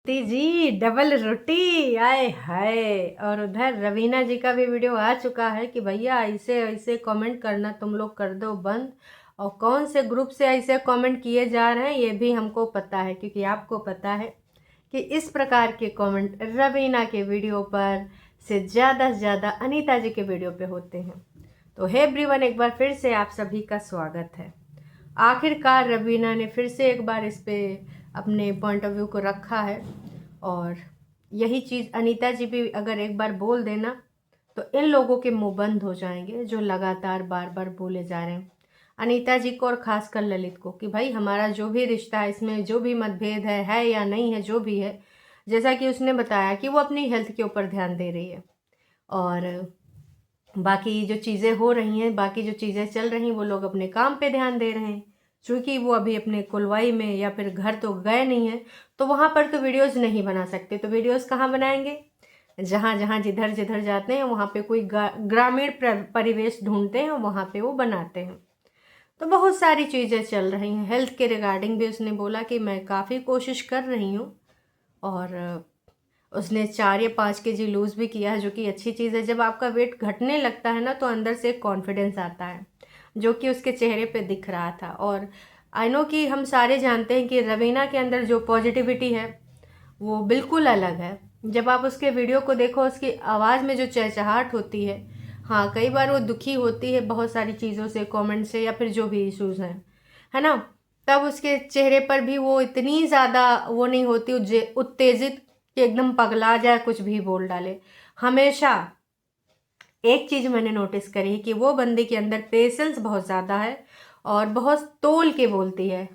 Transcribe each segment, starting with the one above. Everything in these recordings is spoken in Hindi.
मस्ती जी, डबल रोटी आए हाय। और उधर रवीना जी का भी वीडियो आ चुका है कि भैया ऐसे ऐसे कमेंट करना तुम लोग कर दो बंद। और कौन से ग्रुप से ऐसे कमेंट किए जा रहे हैं ये भी हमको पता है, क्योंकि आपको पता है कि इस प्रकार के कमेंट रवीना के वीडियो पर से ज़्यादा अनीता जी के वीडियो पे होते हैं। तो हे एवरीवन, एक बार फिर से आप सभी का स्वागत है। आखिरकार रवीना ने फिर से एक बार इस पे अपने पॉइंट ऑफ व्यू को रखा है। और यही चीज़ अनीता जी भी अगर एक बार बोल देना तो इन लोगों के मुंह बंद हो जाएंगे जो लगातार बार बार बोले जा रहे हैं अनीता जी को और खासकर ललित को कि भाई हमारा जो भी रिश्ता है, इसमें जो भी मतभेद है या नहीं है, जो भी है, जैसा कि उसने बताया कि वो अपनी हेल्थ के ऊपर ध्यान दे रही है। और बाकी जो चीज़ें हो रही हैं, बाकी जो चीज़ें चल रही हैं, वो लोग अपने काम पे ध्यान दे रहे हैं। चूँकि वो अभी अपने कुलवाई में या फिर घर तो गए नहीं हैं, तो वहाँ पर तो वीडियोस नहीं बना सकते। तो वीडियोस कहाँ बनाएंगे? जहाँ जहाँ जिधर जिधर जाते हैं वहाँ पे कोई ग्रामीण परिवेश ढूंढते हैं, वहाँ पे वो बनाते हैं। तो बहुत सारी चीज़ें चल रही हैं। हेल्थ के रिगार्डिंग भी उसने बोला कि मैं काफ़ी कोशिश कर रही हूँ। और उसने 4 या 5 केजी लूज़ भी किया है, जो कि अच्छी चीज़ है। जब आपका वेट घटने लगता है ना, तो अंदर से एक कॉन्फिडेंस आता है, जो कि उसके चेहरे पे दिख रहा था। और आई नो कि हम सारे जानते हैं कि रवीना के अंदर जो पॉजिटिविटी है वो बिल्कुल अलग है। जब आप उसके वीडियो को देखो, उसकी आवाज़ में जो चहचहाहट होती है, हाँ कई बार वो दुखी होती है बहुत सारी चीज़ों से, कमेंट से, या फिर जो भी इश्यूज़ हैं, है ना, तब उसके चेहरे पर भी वो इतनी ज़्यादा वो नहीं होती उत्तेजित कि एकदम पगला जाए, कुछ भी बोल डाले। हमेशा एक चीज़ मैंने नोटिस करी है कि वो बंदे के अंदर पेशेंस बहुत ज़्यादा है और बहुत तोल के बोलती है।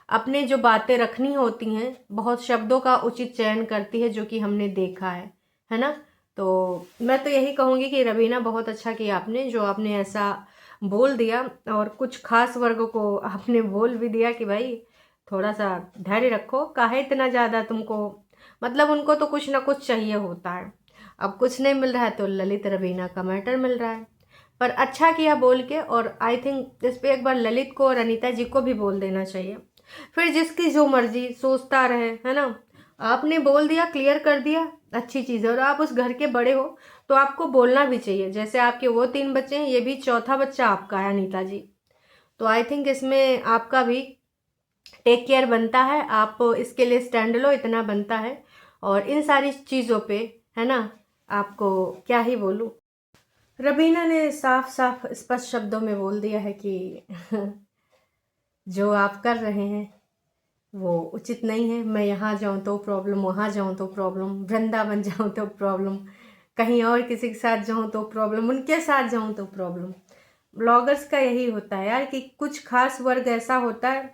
अपने जो बातें रखनी होती हैं, बहुत शब्दों का उचित चयन करती है, जो कि हमने देखा है ना। तो मैं तो यही कहूँगी कि रवीना बहुत अच्छा किया आपने, जो आपने ऐसा बोल दिया। और कुछ खास वर्गों को आपने बोल भी दिया कि भाई थोड़ा सा धैर्य रखो, काहे इतना ज़्यादा तुमको, मतलब उनको तो कुछ ना कुछ चाहिए होता है। अब कुछ नहीं मिल रहा है तो ललित रवीना का मैटर मिल रहा है। पर अच्छा किया बोल के। और आई थिंक इस पे एक बार ललित को और अनीता जी को भी बोल देना चाहिए। फिर जिसकी जो मर्जी सोचता रहे, है ना। आपने बोल दिया, क्लियर कर दिया, अच्छी चीज़ है। और आप उस घर के बड़े हो तो आपको बोलना भी चाहिए। जैसे आपके वो 3 बच्चे हैं, ये भी चौथा बच्चा आपका है अनीता जी। तो आई थिंक इसमें आपका भी टेक केयर बनता है। आप इसके लिए स्टैंड लो, इतना बनता है। और इन सारी चीज़ों पे, है ना, आपको क्या ही बोलूँ। रबीना ने साफ साफ स्पष्ट शब्दों में बोल दिया है कि जो आप कर रहे हैं वो उचित नहीं है। मैं यहाँ जाऊँ तो प्रॉब्लम, वहाँ जाऊँ तो प्रॉब्लम, वृंदावन जाऊँ तो प्रॉब्लम, कहीं और किसी के साथ जाऊँ तो प्रॉब्लम, उनके साथ जाऊँ तो प्रॉब्लम। ब्लॉगर्स का यही होता है यार कि कुछ खास वर्ग ऐसा होता है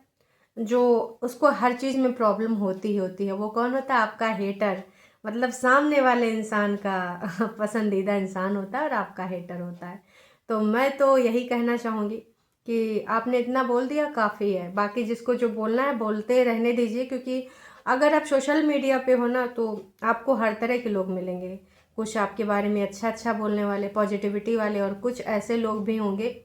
जो उसको हर चीज़ में प्रॉब्लम होती ही होती है। वो कौन होता है? आपका हेटर, मतलब सामने वाले इंसान का पसंदीदा इंसान होता है और आपका हेटर होता है। तो मैं तो यही कहना चाहूँगी कि आपने इतना बोल दिया काफ़ी है। बाकी जिसको जो बोलना है बोलते रहने दीजिए, क्योंकि अगर आप सोशल मीडिया पे हो ना तो आपको हर तरह के लोग मिलेंगे। कुछ आपके बारे में अच्छा अच्छा बोलने वाले, पॉजिटिविटी वाले, और कुछ ऐसे लोग भी होंगे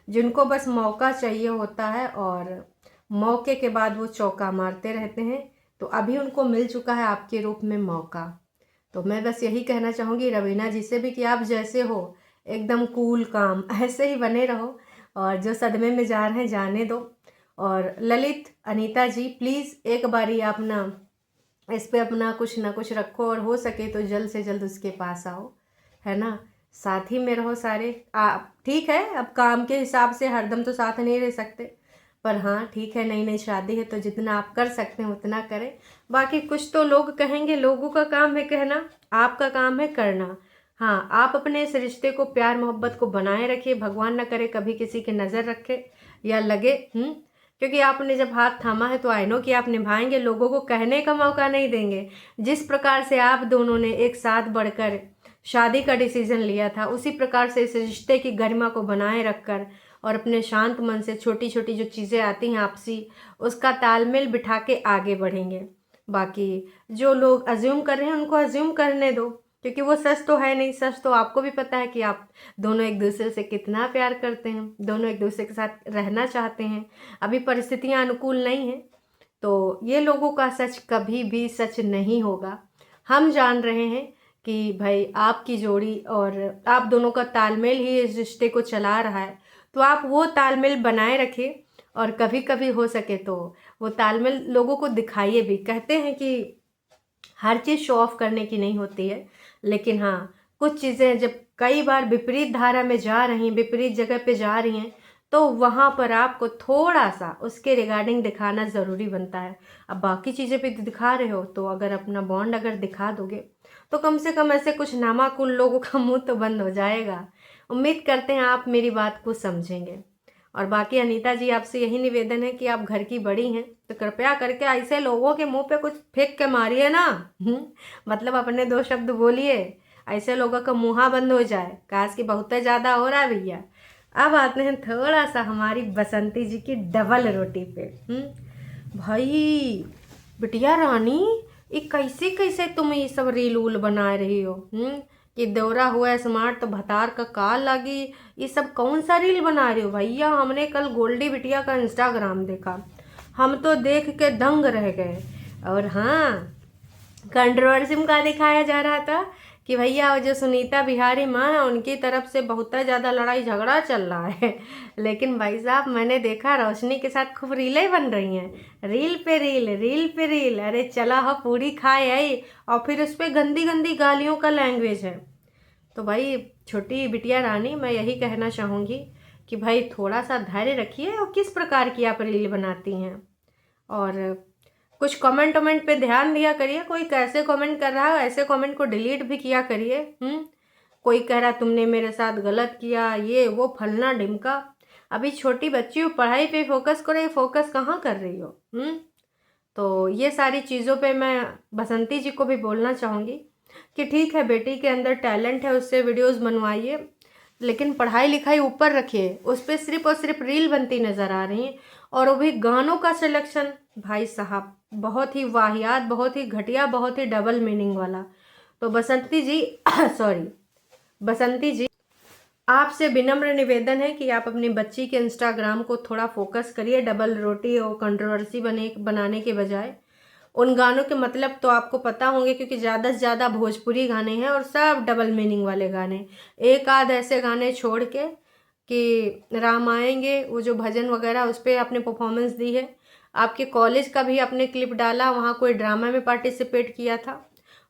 जिनको बस मौका चाहिए होता है और मौके के बाद वो चौका मारते रहते हैं। तो अभी उनको मिल चुका है आपके रूप में मौका। तो मैं बस यही कहना चाहूँगी रवीना जी से भी कि आप जैसे हो एकदम कूल काम ऐसे ही बने रहो, और जो सदमे में जा रहे हैं जाने दो। और ललित, अनीता जी, प्लीज़ एक बारी आप ना इस पे अपना कुछ ना कुछ रखो, और हो सके तो जल्द से जल्द उसके पास आओ, है ना। साथ ही में रहो सारे। आप ठीक है, अब काम के हिसाब से हरदम तो साथ नहीं रह सकते, पर हाँ ठीक है, नई नई शादी है तो जितना आप कर सकते हैं उतना करें। बाकी कुछ तो लोग कहेंगे, लोगों का काम है कहना, आपका काम है करना। हाँ, आप अपने इस रिश्ते को, प्यार मोहब्बत को बनाए रखिए। भगवान ना करे कभी किसी की नज़र रखे या लगे। क्योंकि आपने जब हाथ थामा है तो आई नो कि आप निभाएंगे, लोगों को कहने का मौका नहीं देंगे। जिस प्रकार से आप दोनों ने एक साथ बढ़कर शादी का डिसीजन लिया था, उसी प्रकार से इस रिश्ते की गरिमा को बनाए रखकर और अपने शांत मन से छोटी छोटी जो चीज़ें आती हैं आपसी, उसका तालमेल बिठा के आगे बढ़ेंगे। बाकी जो लोग अज्यूम कर रहे हैं उनको अज्यूम करने दो, क्योंकि वो सच तो है नहीं। सच तो आपको भी पता है कि आप दोनों एक दूसरे से कितना प्यार करते हैं, दोनों एक दूसरे के साथ रहना चाहते हैं। अभी परिस्थितियां अनुकूल नहीं हैं, तो ये लोगों का सच कभी भी सच नहीं होगा। हम जान रहे हैं कि भाई आपकी जोड़ी और आप दोनों का तालमेल ही इस रिश्ते को चला रहा है, तो आप वो तालमेल बनाए रखिए और कभी कभी हो सके तो वो तालमेल लोगों को दिखाइए भी। कहते हैं कि हर चीज़ शो ऑफ करने की नहीं होती है, लेकिन हाँ कुछ चीज़ें जब कई बार विपरीत धारा में जा रही हैं, विपरीत जगह पे जा रही हैं, तो वहाँ पर आपको थोड़ा सा उसके रिगार्डिंग दिखाना ज़रूरी बनता है। अब बाकी चीज़ें भी दिखा रहे हो तो अगर अपना बॉन्ड अगर दिखा दोगे तो कम से कम ऐसे कुछ नामाकुल लोगों का मुंह तो बंद हो जाएगा। उम्मीद करते हैं आप मेरी बात को समझेंगे। और बाकी अनीता जी, आपसे यही निवेदन है कि आप घर की बड़ी हैं तो कृपया करके ऐसे लोगों के मुंह पे कुछ फेंक के मारिए ना। मतलब अपने दो शब्द बोलिए, ऐसे लोगों का मुँहा बंद हो जाए। काश कि बहुत ज़्यादा हो रहा है भैया। अब आते हैं थोड़ा सा हमारी बसंती जी की डबल रोटी पे। भाई बिटिया रानी, ये कैसे कैसे तुम ये सब रील उल बना रही हो? कि दौरा हुआ स्मार्ट तो भतार का काल लगी, ये सब कौन सा रील बना रही हो? भैया हमने कल गोल्डी बिटिया का इंस्टाग्राम देखा, हम तो देख के दंग रह गए। और हाँ, कंट्रोवर्सी में क्या दिखाया जा रहा था कि भैया वो जो सुनीता बिहारी माँ है उनकी तरफ से बहुत ज़्यादा लड़ाई झगड़ा चल रहा है। लेकिन भाई साहब मैंने देखा रोशनी के साथ खूब रीलें बन रही हैं, रील पे रील, रील पे रील। अरे चला हो पूरी खाए आई, और फिर उस पर गंदी गंदी गालियों का लैंग्वेज है। तो भाई छोटी बिटिया रानी, मैं यही कहना चाहूँगी कि भाई थोड़ा सा धैर्य रखिए और किस प्रकार की आप रील बनाती हैं, और कुछ कमेंट वमेंट पे ध्यान दिया करिए। कोई कैसे कमेंट कर रहा है ऐसे कमेंट को डिलीट भी किया करिए। कोई कह रहा तुमने मेरे साथ गलत किया, ये वो फलना ढिमका। अभी छोटी बच्ची हो, पढ़ाई पे फोकस करो, ये फोकस कहाँ कर रही हो? तो ये सारी चीज़ों पे मैं बसंती जी को भी बोलना चाहूँगी कि ठीक है, बेटी के अंदर टैलेंट है, उससे वीडियोस बनवाइए, लेकिन पढ़ाई लिखाई ऊपर रखिए। उस पर सिर्फ और सिर्फ रील बनती नज़र आ रही हैं, और वो भी गानों का सिलेक्शन भाई साहब बहुत ही वाहियात, बहुत ही घटिया, बहुत ही डबल मीनिंग वाला। तो बसंती जी सॉरी बसंती जी, आपसे विनम्र निवेदन है कि आप अपनी बच्ची के इंस्टाग्राम को थोड़ा फोकस करिए, डबल रोटी और कंट्रोवर्सी बनाने के बजाय। उन गानों के मतलब तो आपको पता होंगे, क्योंकि ज़्यादा से ज़्यादा भोजपुरी गाने हैं और सब डबल मीनिंग वाले गाने। एक आध ऐसे गाने छोड़ के कि राम आएंगे, वो जो भजन वगैरह उस पर आपने परफॉर्मेंस दी है। आपके कॉलेज का भी आपने क्लिप डाला, वहाँ कोई ड्रामा में पार्टिसिपेट किया था,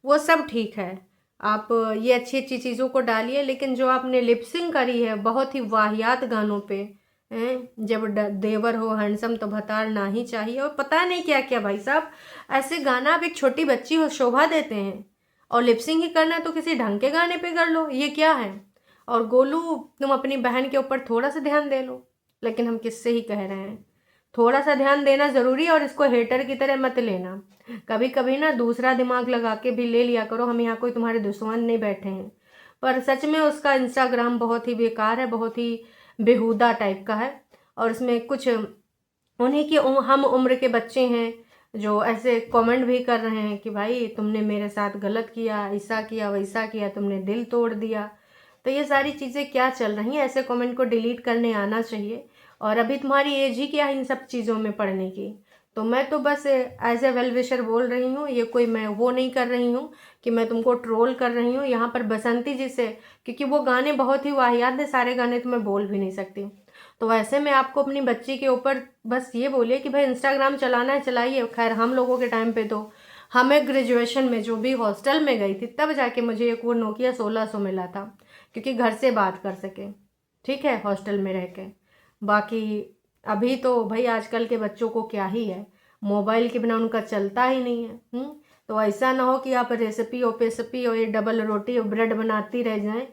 वो सब ठीक है। आप ये अच्छी अच्छी चीज़ों को डालिए, लेकिन जो आपने लिपसिंग करी है बहुत ही वाहियात गानों पे हैं, जब देवर हो हैंडसम तो भतार ना ही चाहिए, और पता नहीं क्या क्या। भाई साहब ऐसे गाना आप एक छोटी बच्ची हो शोभा देते हैं, और लिपसिंग ही करना है तो किसी ढंग के गाने पे कर लो, ये क्या है? और गोलू, तुम अपनी बहन के ऊपर थोड़ा सा ध्यान दे लो। लेकिन हम किससे ही कह रहे हैं, थोड़ा सा ध्यान देना ज़रूरी है, और इसको हेटर की तरह मत लेना। कभी कभी ना दूसरा दिमाग लगा के भी ले लिया करो। हम यहाँ कोई तुम्हारे दुश्मन नहीं बैठे हैं, पर सच में उसका इंस्टाग्राम बहुत ही बेकार है, बहुत ही बेहुदा टाइप का है। और इसमें कुछ उन्हीं की हम उम्र के बच्चे हैं जो ऐसे कमेंट भी कर रहे हैं कि भाई तुमने मेरे साथ गलत किया, ऐसा किया वैसा किया, तुमने दिल तोड़ दिया। तो ये सारी चीज़ें क्या चल रही हैं? ऐसे कमेंट को डिलीट करने आना चाहिए। और अभी तुम्हारी एज ही क्या है इन सब चीज़ों में पढ़ने की? तो मैं तो बस एज ए वेल विशर बोल रही हूँ, ये कोई मैं वो नहीं कर रही हूँ कि मैं तुमको ट्रोल कर रही हूँ यहाँ पर बसंती जी से, क्योंकि वो गाने बहुत ही वाहियात है, सारे गाने तो मैं बोल भी नहीं सकती। तो वैसे में आपको अपनी बच्ची के ऊपर बस ये बोलिए कि भाई इंस्टाग्राम चलाना है चलाइए। खैर हम लोगों के टाइम पे तो, हमें ग्रेजुएशन में जो भी हॉस्टल में गई थी तब जाके मुझे एक वो नोकिया 1600 मिला था, क्योंकि घर से बात कर सके, ठीक है, हॉस्टल में रह के। बाकी अभी तो भाई आजकल के बच्चों को क्या ही है, मोबाइल के बिना उनका चलता ही नहीं है। तो ऐसा ना हो कि आप रेसिपी और पेसिपी और ये डबल रोटी और ब्रेड बनाती रह जाएं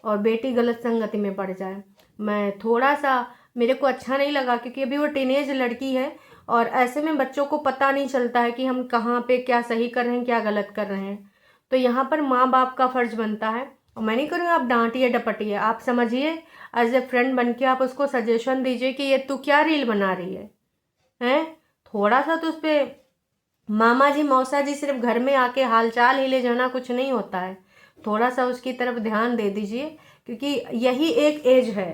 और बेटी गलत संगति में पड़ जाए। मैं थोड़ा सा, मेरे को अच्छा नहीं लगा, क्योंकि अभी वो टीनेज लड़की है, और ऐसे में बच्चों को पता नहीं चलता है कि हम कहाँ पे क्या सही कर रहे हैं क्या गलत कर रहे हैं। तो यहाँ पर माँ बाप का फ़र्ज बनता है, और मैं नहीं करूँ आप डांटिए डपटिए, आप समझिए, एज ए फ्रेंड बन के आप उसको सजेशन दीजिए कि ये तू क्या रील बना रही है, हैं? थोड़ा सा तो उस पर मामा जी मौसा जी सिर्फ घर में आके हालचाल ही ले जाना कुछ नहीं होता है, थोड़ा सा उसकी तरफ ध्यान दे दीजिए, क्योंकि यही एक एज है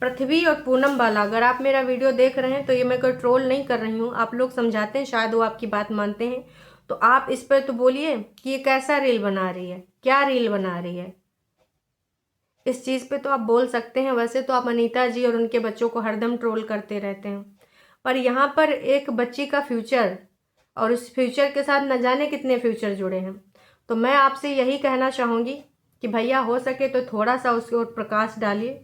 पृथ्वी और पूनम बाला, अगर आप मेरा वीडियो देख रहे हैं तो ये मैं कोई ट्रोल नहीं कर रही हूँ, आप लोग समझाते हैं, शायद वो आपकी बात मानते हैं, तो आप इस पर तो बोलिए कि ये कैसा रील बना रही है, क्या रील बना रही है। इस चीज़ पे तो आप बोल सकते हैं। वैसे तो आप अनीता जी और उनके बच्चों को हरदम ट्रोल करते रहते हैं, पर यहाँ पर एक बच्ची का फ्यूचर, और उस फ्यूचर के साथ न जाने कितने फ्यूचर जुड़े हैं। तो मैं आपसे यही कहना चाहूँगी कि भैया हो सके तो थोड़ा सा उसके ओर प्रकाश डालिए।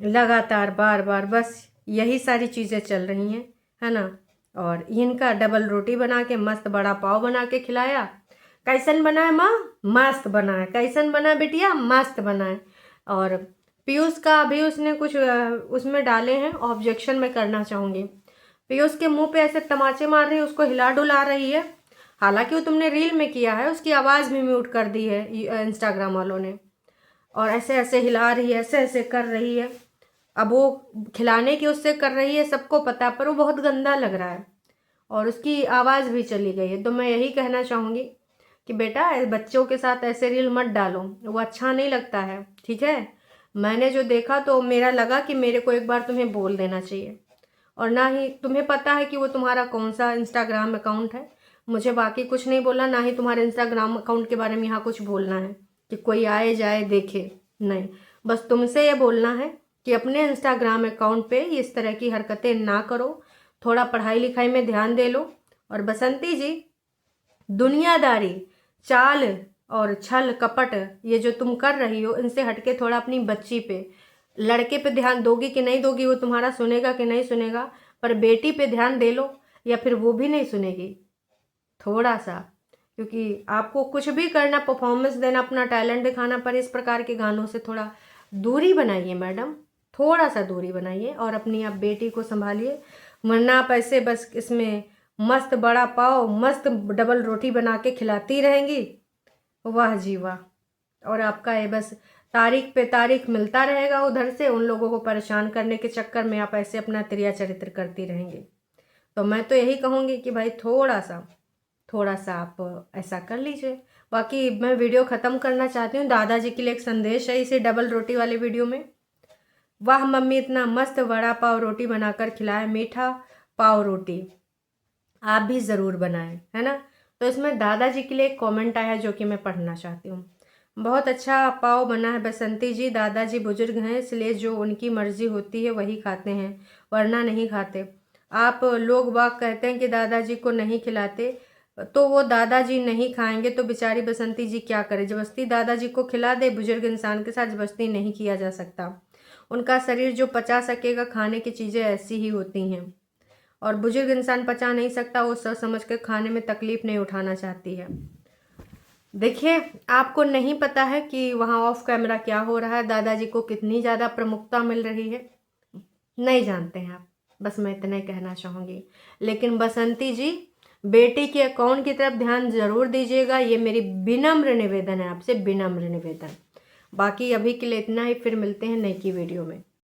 लगातार बार बार बस यही सारी चीज़ें चल रही हैं, है ना। और इनका डबल रोटी बना के, मस्त बड़ा पाव बना के खिलाया। कैसन बना है माँ? मस्त बना है। कैसन बना है बिटिया? मस्त बना है। और पीयूष का अभी उसने कुछ उसमें डाले हैं, ऑब्जेक्शन मैं करना चाहूँगी। पीयूष के मुंह पे ऐसे तमाचे मार रही है, उसको हिला डुला रही है। हालांकि वो तुमने रील में किया है, उसकी आवाज़ भी म्यूट कर दी है इंस्टाग्राम वालों ने, और ऐसे ऐसे हिला रही है, ऐसे ऐसे कर रही है। अब वो खिलाने की उससे कर रही है, सबको पता, पर वो बहुत गंदा लग रहा है और उसकी आवाज़ भी चली गई है। तो मैं यही कहना चाहूँगी कि बेटा बच्चों के साथ ऐसे रील मत डालो, वो अच्छा नहीं लगता है, ठीक है। मैंने जो देखा तो मेरा लगा कि मेरे को एक बार तुम्हें बोल देना चाहिए, और ना ही तुम्हें पता है कि वो तुम्हारा कौन सा इंस्टाग्राम अकाउंट है। मुझे बाकी कुछ नहीं बोला, ना ही तुम्हारे इंस्टाग्राम अकाउंट के बारे में यहाँ कुछ बोलना है कि कोई आए जाए देखे, नहीं। बस तुमसे ये बोलना है कि अपने इंस्टाग्राम अकाउंट पे इस तरह की हरकतें ना करो, थोड़ा पढ़ाई लिखाई में ध्यान दे लो। और बसंती जी, दुनियादारी, चाल और छल कपट ये जो तुम कर रही हो, इनसे हटके थोड़ा अपनी बच्ची पे, लड़के पे ध्यान दोगी कि नहीं दोगी वो तुम्हारा सुनेगा कि नहीं सुनेगा, पर बेटी पे ध्यान दे लो, या फिर वो भी नहीं सुनेगी थोड़ा सा। क्योंकि आपको कुछ भी करना, परफॉर्मेंस देना, अपना टैलेंट दिखाना, पर इस प्रकार के गानों से थोड़ा दूरी बनाइए मैडम, थोड़ा सा दूरी बनाइए और अपनी आप बेटी को संभालिए। वरना आप ऐसे बस इसमें मस्त बड़ा पाव, मस्त डबल रोटी बना के खिलाती रहेंगी, वाह जी वाह। और आपका ये बस तारीख पे तारीख मिलता रहेगा उधर से, उन लोगों को परेशान करने के चक्कर में आप ऐसे अपना त्रिया चरित्र करती रहेंगे। तो मैं तो यही कहूँगी कि भाई थोड़ा सा आप ऐसा कर लीजिए। बाकी मैं वीडियो ख़त्म करना चाहती हूँ, दादाजी के लिए एक संदेश है इसी डबल रोटी वाले वीडियो में। वाह मम्मी, इतना मस्त वड़ा पाव रोटी बनाकर खिलाए, मीठा पाव रोटी आप भी ज़रूर बनाएं, है ना। तो इसमें दादाजी के लिए एक कमेंट आया है जो कि मैं पढ़ना चाहती हूँ। बहुत अच्छा पाव बना है बसंती जी, दादाजी बुजुर्ग हैं इसलिए जो उनकी मर्जी होती है वही खाते हैं, वरना नहीं खाते। आप लोग बाग कहते हैं कि दादाजी को नहीं खिलाते, तो वो दादाजी नहीं खाएंगे तो बेचारी बसंती जी क्या करे। जबरदस्ती दादाजी को खिला दे, बुजुर्ग इंसान के साथ जबरदस्ती नहीं किया जा सकता। उनका शरीर जो पचा सकेगा, खाने की चीज़ें ऐसी ही होती हैं, और बुजुर्ग इंसान पचा नहीं सकता, वो सोच समझ कर खाने में तकलीफ़ नहीं उठाना चाहती है। देखिए, आपको नहीं पता है कि वहाँ ऑफ कैमरा क्या हो रहा है, दादाजी को कितनी ज़्यादा प्रमुखता मिल रही है, नहीं जानते हैं आप। बस मैं इतना ही कहना चाहूँगी। लेकिन बसंती जी, बेटी के अकाउंट की तरफ ध्यान ज़रूर दीजिएगा, ये मेरी विनम्र निवेदन है आपसे, विनम्र निवेदन। बाकी अभी के लिए इतना ही, फिर मिलते हैं नई की वीडियो में।